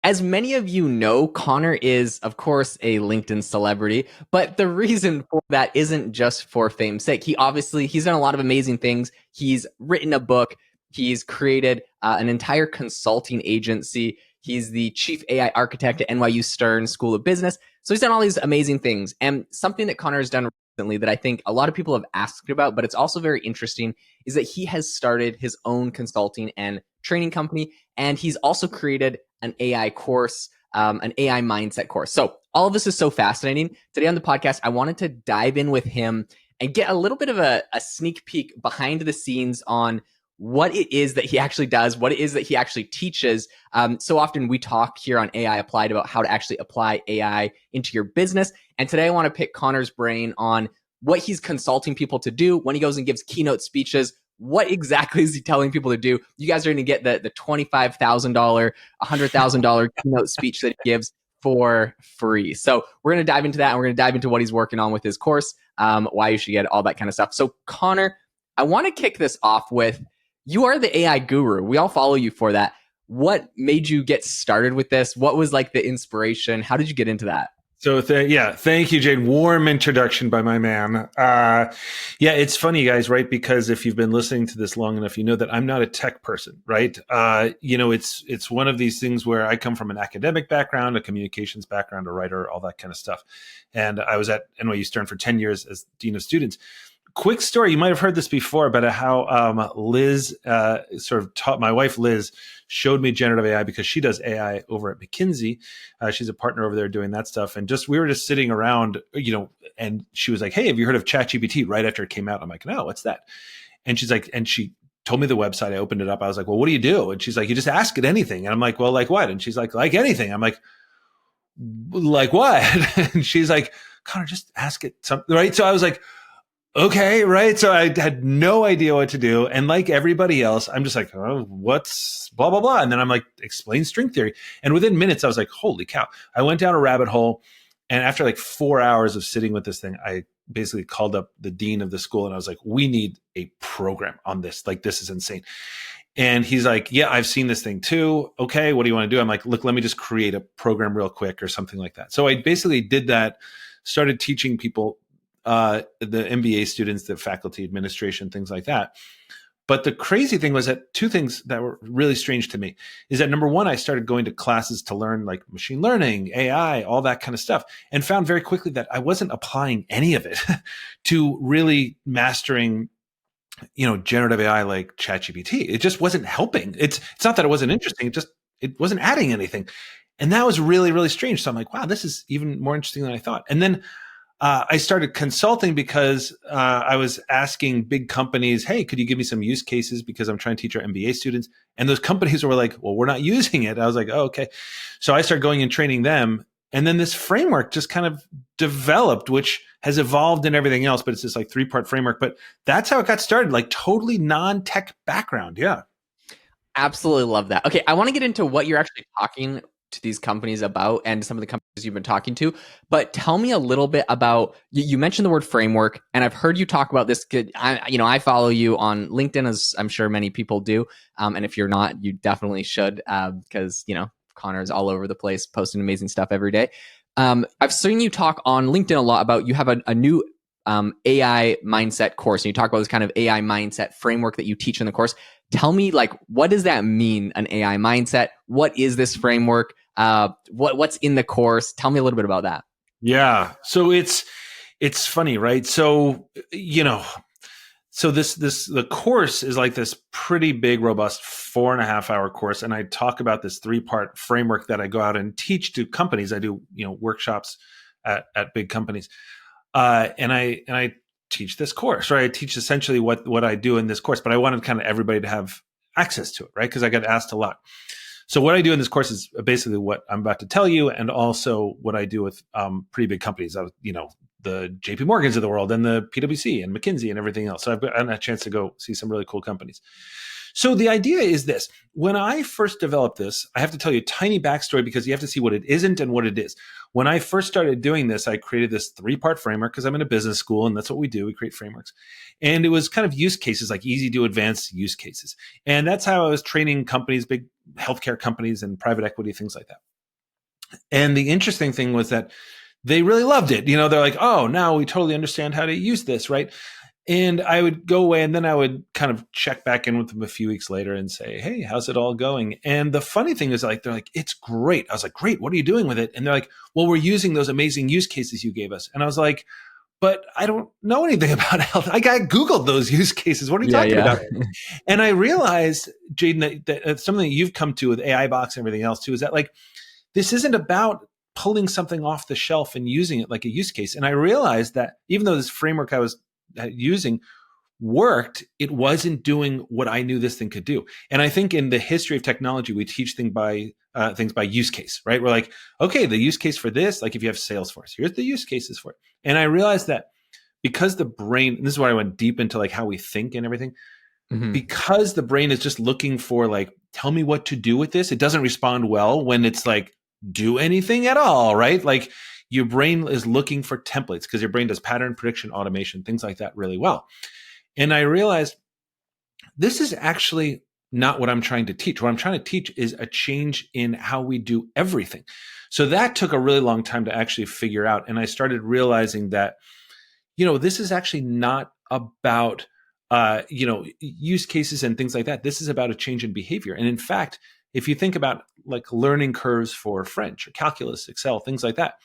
as many of you know, Connor is, of course, a LinkedIn celebrity, but the reason for that isn't just for fame's sake. He's done a lot of amazing things. He's written a book. He's created an entire consulting agency. He's the chief AI architect at NYU Stern School of Business. So he's done all these amazing things. And something that Connor has done recently that I think a lot of people have asked about, but it's also very interesting, is that he has started his own consulting and training company. And he's also created an AI course, an AI mindset course. So all of this is so fascinating. Today on the podcast, I wanted to dive in with him and get a little bit of a sneak peek behind the scenes on what it is that he actually does, what it is that he actually teaches. So often we talk here on AI Applied about how to actually apply AI into your business. And today I want to pick Connor's brain on what he's consulting people to do when he goes and gives keynote speeches. What exactly is he telling people to do? You guys are going to get the $25,000, $100,000 keynote speech that he gives for free. So we're going to dive into that, and we're going to dive into what he's working on with his course, why you should get all that kind of stuff. So Connor, I want to kick this off with, you are the AI guru. We all follow you for that. What made you get started with this? What was like the inspiration? How did you get into that? So thank you, Jade. Warm introduction by my man. It's funny, guys, right? Because if you've been listening to this long enough, you know that I'm not a tech person, right? It's one of these things where I come from an academic background, a communications background, a writer, all that kind of stuff. And I was at NYU Stern for 10 years as dean of students. Quick story, you might have heard this before, but how Liz sort of taught, my wife Liz showed me generative AI because she does AI over at McKinsey. She's a partner over there doing that stuff. And we were just sitting around, and she was like, hey, have you heard of ChatGPT? Right after it came out. I'm like, no, what's that? And she's like, and she told me the website. I opened it up. I was like, well, what do you do? And she's like, you just ask it anything. And I'm like, well, like what? And she's like anything. I'm like what? And she's like, Connor, just ask it something, right? So I was like, okay, right. So I had no idea what to do. And like everybody else, I'm just like, oh, what's blah, blah, blah. And then I'm like, explain string theory. And within minutes, I was like, holy cow. I went down a rabbit hole. And after like 4 hours of sitting with this thing, I basically called up the dean of the school and I was like, we need a program on this. Like, this is insane. And he's like, yeah, I've seen this thing too. Okay, what do you want to do? I'm like, look, let me just create a program real quick or something like that. So I basically did that, started teaching people, the MBA students, the faculty administration, things like that. But the crazy thing was that two things that were really strange to me is that number one, I started going to classes to learn like machine learning, AI, all that kind of stuff, and found very quickly that I wasn't applying any of it to really mastering, generative AI like ChatGPT. It just wasn't helping. It's not that it wasn't interesting. It wasn't adding anything. And that was really, really strange. So I'm like, wow, this is even more interesting than I thought. And then I started consulting because I was asking big companies, hey, could you give me some use cases? Because I'm trying to teach our MBA students. And those companies were like, well, we're not using it. I was like, oh, okay. So I started going and training them. And then this framework just kind of developed, which has evolved in everything else. But it's this like 3-part framework. But that's how it got started, like totally non-tech background. Yeah. Absolutely love that. Okay, I want to get into what you're actually talking to these companies about and some of the companies you've been talking to, but tell me a little bit about, you mentioned the word framework, and I've heard you talk about this. I follow you on LinkedIn, as I'm sure many people do, and if you're not, you definitely should, because Connor's all over the place posting amazing stuff every day. I've seen you talk on LinkedIn a lot about, you have a new AI mindset course, and you talk about this kind of AI mindset framework that you teach in the course. Tell me, like, what does that mean, an AI mindset? What is this framework? What's in the course? Tell me a little bit about that. Yeah. So it's funny, right? So, the course is like this pretty big, robust 4.5-hour course. And I talk about this 3-part framework that I go out and teach to companies. I do, workshops at big companies. And I teach this course, right? I teach essentially what I do in this course, but I wanted kind of everybody to have access to it, right? Because I got asked a lot. So what I do in this course is basically what I'm about to tell you, and also what I do with pretty big companies, the JP Morgans of the world and the PwC and McKinsey and everything else. So I've gotten a chance to go see some really cool companies. So the idea is this. When I first developed this, I have to tell you a tiny backstory because you have to see what it isn't and what it is. When I first started doing this, I created this 3-part framework because I'm in a business school and that's what we do. We create frameworks. And it was kind of use cases, like easy to advanced use cases. And that's how I was training companies, big healthcare companies and private equity, things like that. And the interesting thing was that they really loved it. You know, they're like, oh, now we totally understand how to use this, right? And I would go away and then I would kind of check back in with them a few weeks later and say, hey, how's it all going? And the funny thing is, like, they're like, it's great. I was like, great. What are you doing with it? And they're like, well, we're using those amazing use cases you gave us. And I was like, but I don't know anything about health. I Googled those use cases. What are you Yeah, talking yeah. about? And I realized, Jaeden, that something that you've come to with AI Box and everything else too, is that, like, this isn't about pulling something off the shelf and using it like a use case. And I realized that even though this framework I was using worked, it wasn't doing what I knew this thing could do. And I think in the history of technology, we teach things by use case, right? We're like, okay, the use case for this, like if you have Salesforce, here's the use cases for it. And I realized that because the brain, and this is why I went deep into like how we think and everything, Mm-hmm. because the brain is just looking for like, tell me what to do with this. It doesn't respond well when it's like, do anything at all, right? Like your brain is looking for templates because your brain does pattern prediction, automation, things like that really well. And I realized this is actually not what I'm trying to teach. What I'm trying to teach is a change in how we do everything. So that took a really long time to actually figure out. And I started realizing that, you know, this is actually not about, you know, use cases and things like that. This is about a change in behavior. And in fact, if you think about like learning curves for French or calculus, Excel, things like that,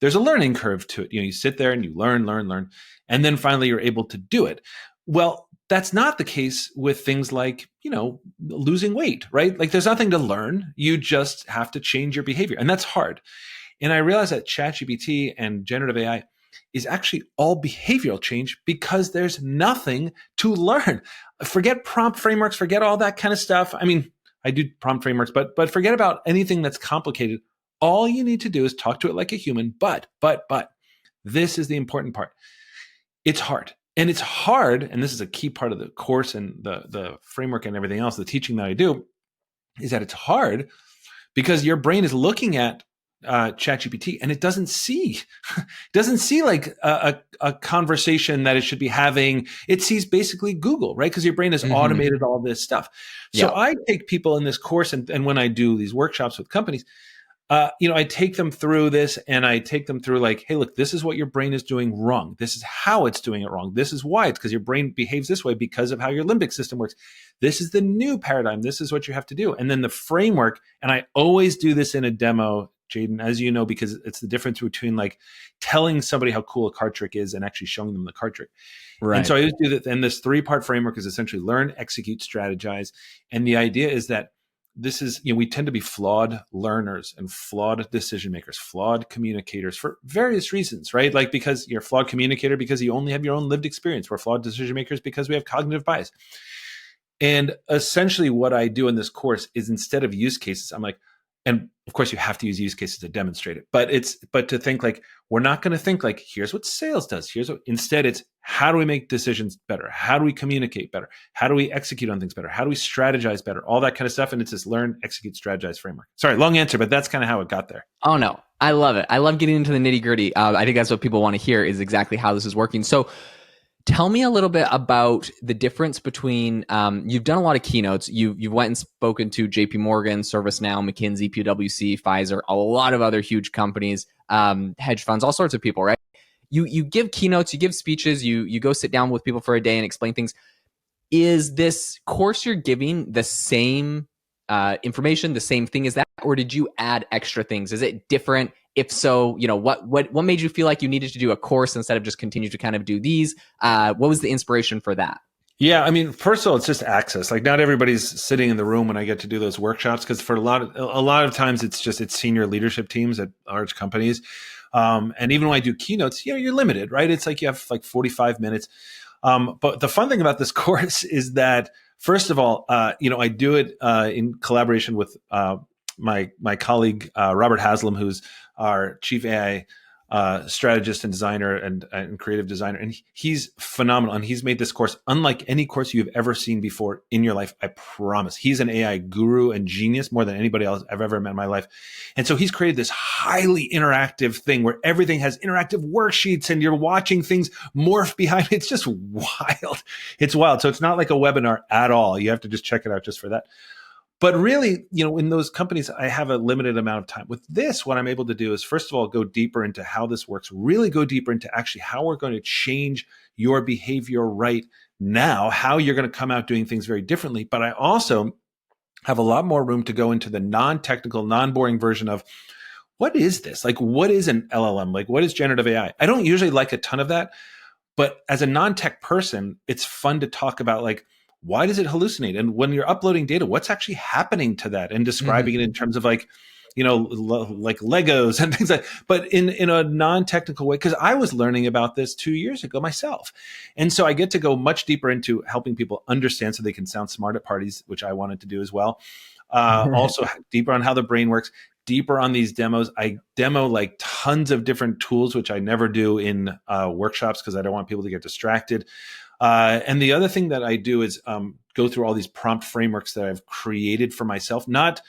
there's a learning curve to it. You know, you sit there and you learn, and then finally you're able to do it. Well, that's not the case with things like, you know, losing weight, right? Like there's nothing to learn. You just have to change your behavior. And that's hard. And I realized that ChatGPT and generative AI is actually all behavioral change because there's nothing to learn. Forget prompt frameworks, forget all that kind of stuff. I mean, I do prompt frameworks, but forget about anything that's complicated. All you need to do is talk to it like a human. But this is the important part. It's hard. And it's hard, and this is a key part of the course and the framework and everything else, the teaching that I do, is that it's hard because your brain is looking at ChatGPT and it doesn't see like a conversation that it should be having. It sees basically Google, right? Because your brain has Mm-hmm. automated all this stuff. So Yeah. I take people in this course and when I do these workshops with companies, you know, I take them through this and I take them through like, hey, look, this is what your brain is doing wrong. This is how it's doing it wrong. This is why. It's because your brain behaves this way because of how your limbic system works. This is the new paradigm. This is what you have to do. And then the framework, and I always do this in a demo, Jaeden, as you know, because it's the difference between like telling somebody how cool a card trick is and actually showing them the card trick. And Right. so I always do that. And this 3-part framework is essentially learn, execute, strategize. And the idea is that this is, you know, we tend to be flawed learners and flawed decision makers, flawed communicators for various reasons, right? Like because you're a flawed communicator because you only have your own lived experience. We're flawed decision makers because we have cognitive bias. And essentially what I do in this course is instead of use cases, I'm like, and of course you have to use use cases to demonstrate it, but to think like, we're not going to think like, here's what sales does. Instead it's how do we make decisions better? How do we communicate better? How do we execute on things better? How do we strategize better? All that kind of stuff. And it's this learn, execute, strategize framework. Sorry, long answer, but that's kind of how it got there. Oh no, I love it. I love getting into the nitty gritty. I think that's what people want to hear is exactly how this is working. So tell me a little bit about the difference between you've done a lot of keynotes. You've went and spoken to JP Morgan, ServiceNow, McKinsey, PwC, Pfizer, a lot of other huge companies, hedge funds, all sorts of people, right? You give keynotes, you give speeches, you go sit down with people for a day and explain things. Is this course you're giving the same information, the same thing as that, or did you add extra things? Is it different? If so, you know, what made you feel like you needed to do a course instead of just continue to kind of do these? What was the inspiration for that? Yeah, I mean, first of all, it's just access. Like, not everybody's sitting in the room when I get to do those workshops because for a lot of times it's senior leadership teams at large companies, and even when I do keynotes, you know, you're limited, right? It's like you have like 45 minutes. But the fun thing about this course is that first of all, you know, I do it in collaboration with my colleague Robert Haslam, who's our chief AI strategist and designer and creative designer. And he's phenomenal. And he's made this course unlike any course you've ever seen before in your life. I promise. He's an AI guru and genius more than anybody else I've ever met in my life. And so he's created this highly interactive thing where everything has interactive worksheets and you're watching things morph behind. It's just wild. It's wild. So it's not like a webinar at all. You have to just check it out just for that. But really, in those companies, I have a limited amount of time. With this, what I'm able to do is, first of all, go deeper into how this works, really go deeper into actually how we're going to change your behavior right now, how you're going to come out doing things very differently. But I also have a lot more room to go into the non-technical, non-boring version of, what is this? Like, what is an LLM? Like, what is generative AI? I don't usually like a ton of that. But as a non-tech person, it's fun to talk about, like, why does it hallucinate? And when you're uploading data, what's actually happening to that, and describing it in terms of, like, like Legos and things like, but in a non-technical way, because I was learning about this 2 years ago myself. And so I get to go much deeper into helping people understand so they can sound smart at parties, which I wanted to do as well. Also deeper on how the brain works, deeper on these demos. I demo like tons of different tools, which I never do in workshops because I don't want people to get distracted. And the other thing that I do is go through all these prompt frameworks that I've created for myself, not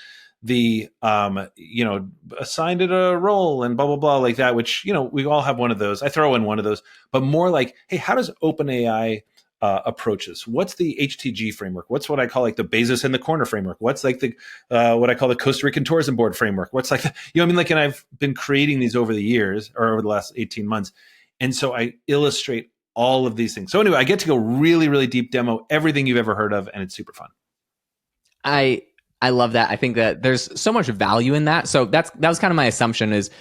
the, assigned it a role and blah, blah, blah, like that, which, we all have one of those. I throw in one of those, but more like, hey, how does OpenAI approaches? What's the HTG framework? What's what I call like the Bezos in the corner framework? What's like the what I call the Costa Rican tourism board framework? What's like and I've been creating these over the years, or over the last 18 months, and so I illustrate all of these things. So anyway, I get to go really, really deep, demo everything you've ever heard of, and it's super fun. I love that. I think that there's so much value in that. So that was kind of my assumption, is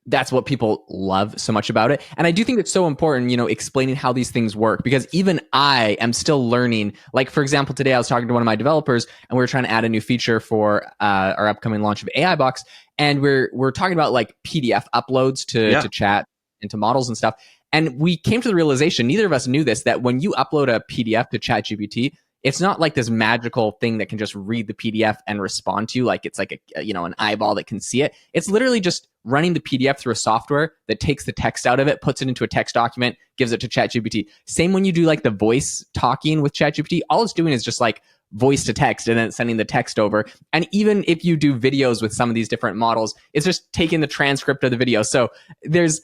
that's what people love so much about it. And I do think it's so important, explaining how these things work, because even I am still learning. Like, for example, today I was talking to one of my developers, and we were trying to add a new feature for our upcoming launch of AI Box. And we're talking about like PDF uploads to chat and to models and stuff. And we came to the realization, neither of us knew this, that when you upload a PDF to ChatGPT, it's not like this magical thing that can just read the PDF and respond to you, like it's like an eyeball that can see it. It's literally just running the PDF through a software that takes the text out of it, puts it into a text document, gives it to ChatGPT. Same when you do like the voice talking with ChatGPT, all it's doing is just like voice to text and then sending the text over. And even if you do videos with some of these different models, it's just taking the transcript of the video. So there's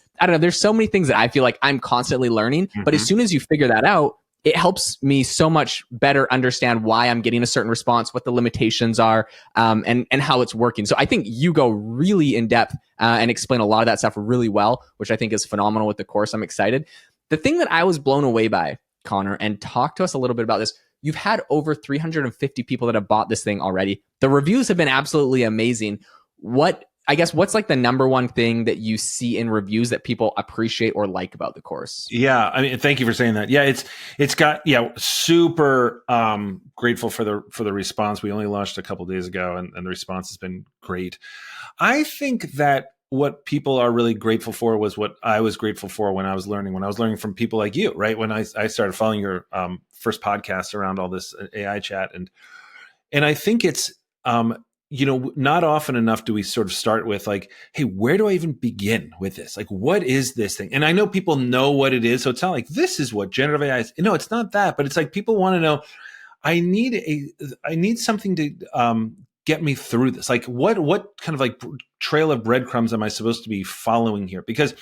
so many things that I feel like I'm constantly learning. But as soon as you figure that out, it helps me so much better understand why I'm getting a certain response, what the limitations are, and how it's working. So I think you go really in depth and explain a lot of that stuff really well, which I think is phenomenal with the course. I'm excited. The thing that I was blown away by, Connor, and talk to us a little bit about this. You've had over 350 people that have bought this thing already. The reviews have been absolutely amazing. What's like the number one thing that you see in reviews that people appreciate or like about the course? Yeah, I mean, thank you for saying that. Yeah, it's got super grateful for the response. We only launched a couple of days ago, and the response has been great. I think that what people are really grateful for was what I was grateful for when I was learning from people like you, right? When I started following your first podcast around all this AI chat, and I think it's not often enough do we sort of start with like, hey, where do I even begin with this? Like, what is this thing? And I know people know what it is, so it's not like this is what generative AI is. No, it's not that, but it's like people want to know. I need something to get me through this. Like, what kind of like trail of breadcrumbs am I supposed to be following here? Because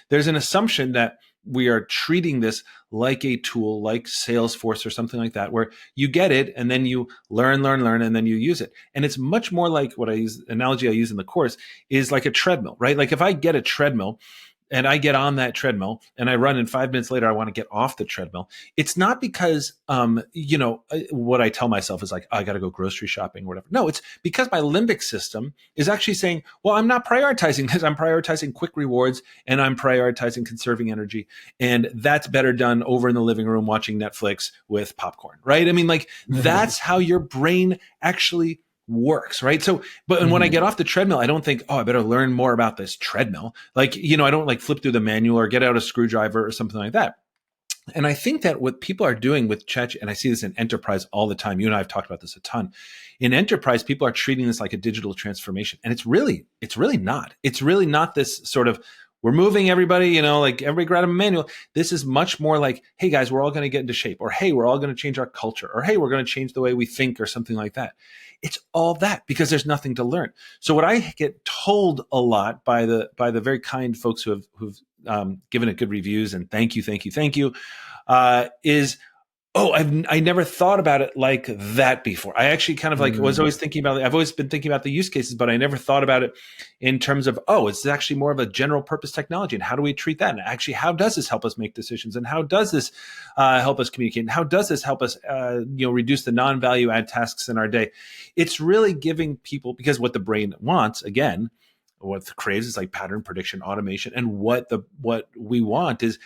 there's an assumption that we are treating this like a tool, like Salesforce or something like that, where you get it and then you learn, and then you use it. And it's much more like analogy I use in the course is like a treadmill, right? Like if I get a treadmill and I get on that treadmill and I run, and 5 minutes later I want to get off the treadmill, it's not because what I tell myself is like, oh, I got to go grocery shopping or whatever. No, it's because my limbic system is actually saying, well, I'm not prioritizing this. I'm prioritizing quick rewards, and I'm prioritizing conserving energy, and that's better done over in the living room watching Netflix with popcorn, right? I mean, like that's how your brain actually works, right? So, but when I get off the treadmill, I don't think, oh, I better learn more about this treadmill. Like, I don't like flip through the manual or get out a screwdriver or something like that. And I think that what people are doing with Chat, and I see this in enterprise all the time. You and I have talked about this a ton. In enterprise, people are treating this like a digital transformation, and it's really not. It's really not this sort of, we're moving everybody, like everybody grab a manual. This is much more like, hey guys, we're all going to get into shape, or hey, we're all going to change our culture, or hey, we're going to change the way we think, or something like that. It's all that because there's nothing to learn. So what I get told a lot by the very kind folks who've given it good reviews, and thank you, is Oh, I never thought about it like that before. I actually kind of like was Mm. always thinking about it. I've always been thinking about the use cases, but I never thought about it in terms of, oh, it's actually more of a general purpose technology. And how do we treat that? And actually, how does this help us make decisions? And how does this help us communicate? And how does this help us, reduce the non-value add tasks in our day? It's really giving people, because what the brain wants, again, what it craves is like pattern prediction, automation. And what we want is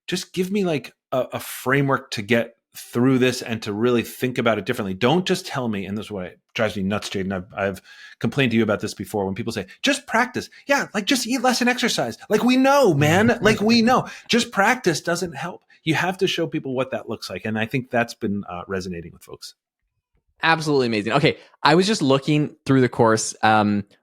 just give me like a framework to get through this and to really think about it differently. Don't just tell me, and this is what drives me nuts, Jaeden. I've complained to you about this before when people say, just practice. Yeah, like just eat less and exercise. Like we know, man. Like we know. Just practice doesn't help. You have to show people what that looks like. And I think that's been resonating with folks. Absolutely amazing. Okay, I was just looking through the course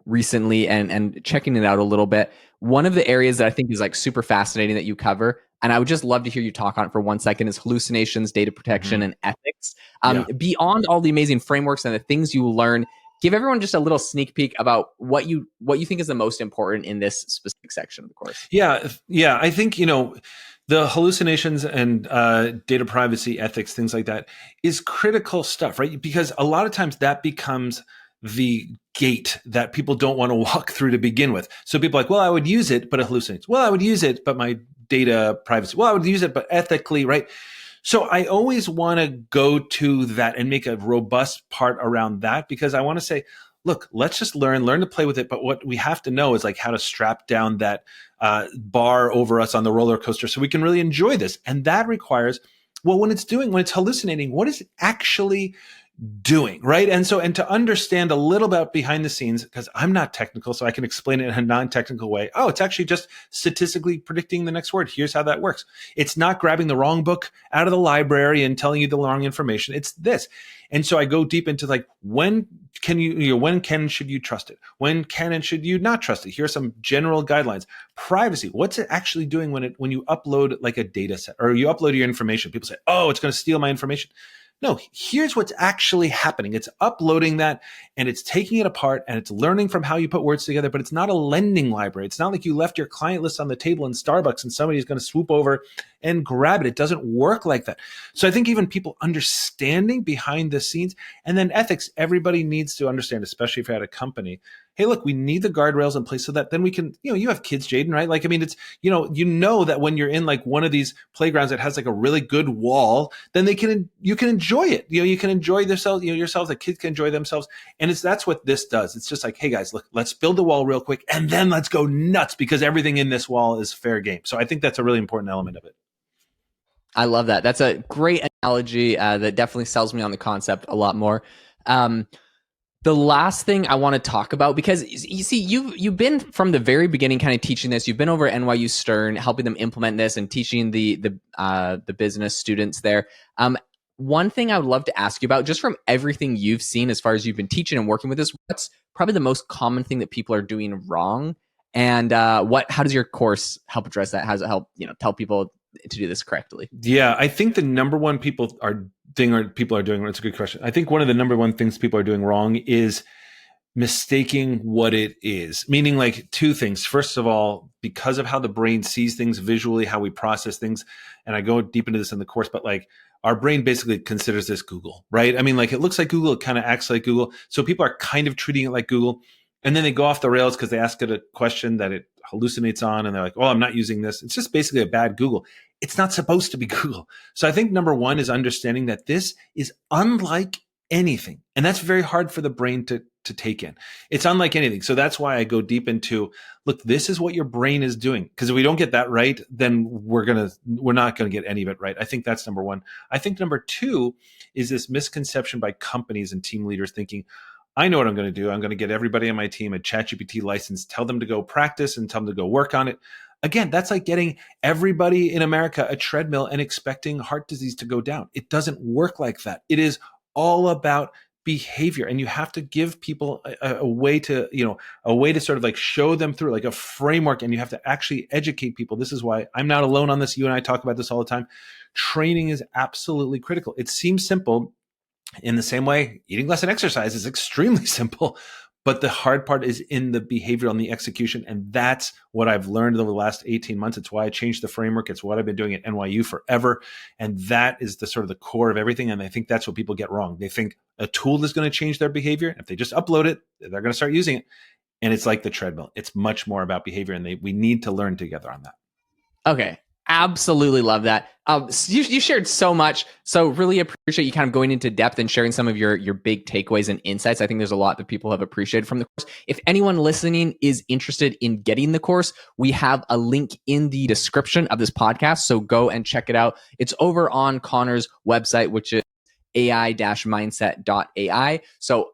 recently and checking it out a little bit. One of the areas that I think is like super fascinating that you cover, and I would just love to hear you talk on it for 1 second, is hallucinations, data protection, Mm-hmm. and ethics. Yeah. Beyond all the amazing frameworks and the things you learn, give everyone just a little sneak peek about what you think is the most important in this specific section of the course. Yeah. Yeah. I think, the hallucinations and data privacy ethics, things like that, is critical stuff, right? Because a lot of times that becomes the gate that people don't want to walk through to begin with. So people are like, well, I would use it, but it hallucinates. Well, I would use it, but my data privacy. Well, I would use it, but ethically, right? So I always want to go to that and make a robust part around that, because I want to say, look, let's just learn to play with it. But what we have to know is like how to strap down that bar over us on the roller coaster so we can really enjoy this. And that requires, well, when it's hallucinating, what is it actually doing, right? And to understand a little bit behind the scenes, because I'm not technical, so I can explain it in a non-technical way. Oh, it's actually just statistically predicting the next word. Here's how that works. It's not grabbing the wrong book out of the library and telling you the wrong information. It's this. And so I go deep into like, when should you trust it? When can and should you not trust it? Here are some general guidelines. Privacy. What's it actually doing when you upload like a data set or you upload your information? People say, oh, it's going to steal my information. No, here's what's actually happening. It's uploading that and it's taking it apart and it's learning from how you put words together, but it's not a lending library. It's not like you left your client list on the table in Starbucks and somebody's going to swoop over and grab it. It doesn't work like that. So I think even people understanding behind the scenes, and then ethics, everybody needs to understand, especially if you're at a company. Hey, look, we need the guardrails in place so that then we can, you have kids, Jaeden, right? Like, I mean, it's, that when you're in like one of these playgrounds that has like a really good wall, then you can enjoy it. You can enjoy yourselves, yourselves, the kids can enjoy themselves. And that's what this does. It's just like, hey guys, look, let's build the wall real quick and then let's go nuts because everything in this wall is fair game. So I think that's a really important element of it. I love that. That's a great analogy that definitely sells me on the concept a lot more. The last thing I want to talk about, because you see, you've been from the very beginning kind of teaching this. You've been over at NYU Stern, helping them implement this and teaching the business students there. One thing I would love to ask you about, just from everything you've seen as far as you've been teaching and working with this, what's probably the most common thing that people are doing wrong, and how does your course help address that? How does it help tell people to do this correctly? Yeah, I think the number one people are doing. It's a good question. I think one of the number one things people are doing wrong is mistaking what it is. Meaning, like two things. First of all, because of how the brain sees things visually, how we process things, and I go deep into this in the course, but like our brain basically considers this Google, right? I mean, like it looks like Google, it kind of acts like Google. So people are kind of treating it like Google. And then they go off the rails because they ask it a question that it hallucinates on, and they're like, "Oh, I'm not using this." It's just basically a bad Google. It's not supposed to be Google. So I think number one is understanding that this is unlike anything, and that's very hard for the brain to take in. It's unlike anything. So that's why I go deep into, look, this is what your brain is doing. Because if we don't get that right, then we're not gonna get any of it right. I think that's number one. I think number two is this misconception by companies and team leaders thinking, I know what I'm going to do. I'm going to get everybody on my team a ChatGPT license, tell them to go practice and tell them to go work on it. Again, that's like getting everybody in America a treadmill and expecting heart disease to go down. It doesn't work like that. It is all about behavior, and you have to give people a way to, sort of like show them through, like a framework, and you have to actually educate people. This is why I'm not alone on this. You and I talk about this all the time. Training is absolutely critical. It seems simple. In the same way, eating less and exercise is extremely simple, But the hard part is in the behavioral and the execution. And that's what I've learned over the last 18 months. It's why I changed the framework. It's what I've been doing at NYU forever. And that is the sort of the core of everything. And I think that's what people get wrong. They think a tool is going to change their behavior. If they just upload it, they're going to start using it. And it's like the treadmill. It's much more about behavior. And we need to learn together on that. Okay. Absolutely love that. You shared so much. So really appreciate you kind of going into depth and sharing some of your big takeaways and insights. I think there's a lot that people have appreciated from the course. If anyone listening is interested in getting the course, we have a link in the description of this podcast. So go and check it out. It's over on Connor's website, which is ai-mindset.ai. So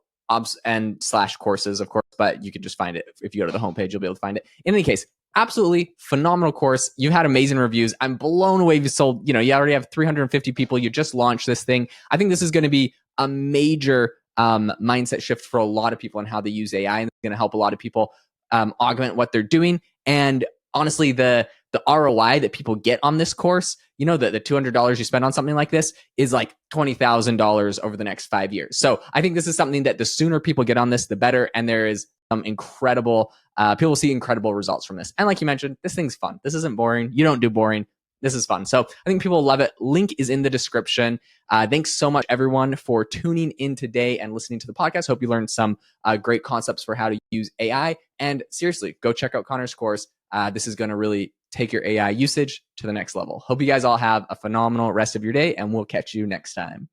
and /courses, of course, but you can just find it. If you go to the homepage, you'll be able to find it. In any case, absolutely phenomenal course. You had amazing reviews. I'm blown away. You sold, you already have 350 people. You just launched this thing. I think this is going to be a major mindset shift for a lot of people and how they use AI, and it's going to help a lot of people augment what they're doing. And honestly, the ROI that people get on this course, the $200 you spend on something like this is like $20,000 over the next 5 years. So I think this is something that the sooner people get on this, the better. And there is some incredible, people will see incredible results from this. And like you mentioned, this thing's fun. This isn't boring. You don't do boring. This is fun. So I think people will love it. Link is in the description. Thanks so much, everyone, for tuning in today and listening to the podcast. Hope you learned some great concepts for how to use AI. And seriously, go check out Connor's course. This is going to really take your AI usage to the next level. Hope you guys all have a phenomenal rest of your day, and we'll catch you next time.